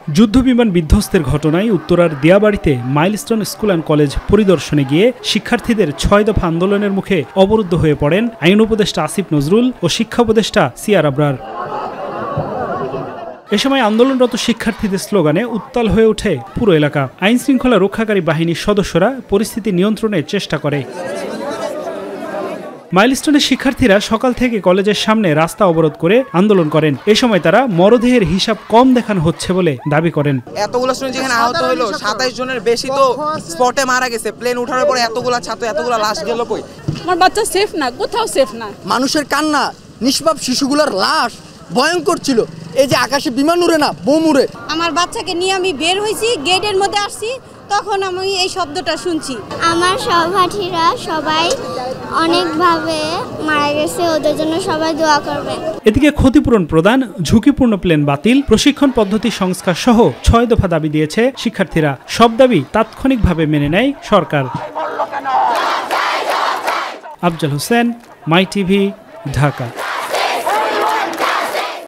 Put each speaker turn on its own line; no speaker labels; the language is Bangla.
যুদ্ধবিমান বিধ্বস্তের ঘটনায় উত্তরার দিয়াবাড়িতে মাইলস্টোন স্কুল অ্যান্ড কলেজ পরিদর্শনে গিয়ে শিক্ষার্থীদের ৬ দফা আন্দোলনের মুখে অবরুদ্ধ হয়ে পড়েন আইন উপদেষ্টা আসিফ নজরুল ও শিক্ষা উপদেষ্টা সিয়ার আবরার। এ সময় আন্দোলনরত শিক্ষার্থীদের স্লোগানে উত্তাল হয়ে ওঠে পুরো এলাকা। আইন শৃঙ্খলা রক্ষাকারী বাহিনীর সদস্যরা পরিস্থিতি নিয়ন্ত্রণের চেষ্টা করে। মাইলস্টোনের শিক্ষার্থীরা সকাল থেকে কলেজের সামনে রাস্তা অবরোধ করে আন্দোলন করেন। এ সময় তারা মরদেহের হিসাব কম দেখানো হচ্ছে বলে দাবি করেন।
এতগুলো স্টুডেন্ট যেখানে আহত হলো, ২৭ জনের বেশি তো স্পটে মারা গেছে। প্লেন ওঠার পরে এতগুলো ছাত্র, এতগুলো লাশ গেল কই?
আমার বাচ্চা সেফ না, কোথাও সেফ না।
মানুষের কান্না, নিষ্পাপ শিশুগুলোর লাশ ভয়ঙ্কর ছিল। এই যে আকাশে বিমান উড়ে না, বোম উড়ে।
আমার বাচ্চাকে নিয়ে আমি বের হয়েছি, গেটের মধ্যে আসছি, তখন আমি এই শব্দটা শুনছি।
আমার সহপাঠীরা সবাই অনেকভাবে মারা গেছে, ওদের জন্য সবাই দোয়া করবেন।
এদিকে ক্ষতিপূরণ প্রদান, ঝুঁকিপূর্ণ প্লেন বাতিল, প্রশিক্ষণ পদ্ধতি সংস্কার সহ ৬ দফা দাবি দিয়েছে শিক্ষার্থীরা। সব দাবি তাৎক্ষণিকভাবে মেনে নেয় সরকার। আফজাল হোসেন, মাই টিভি, ঢাকা।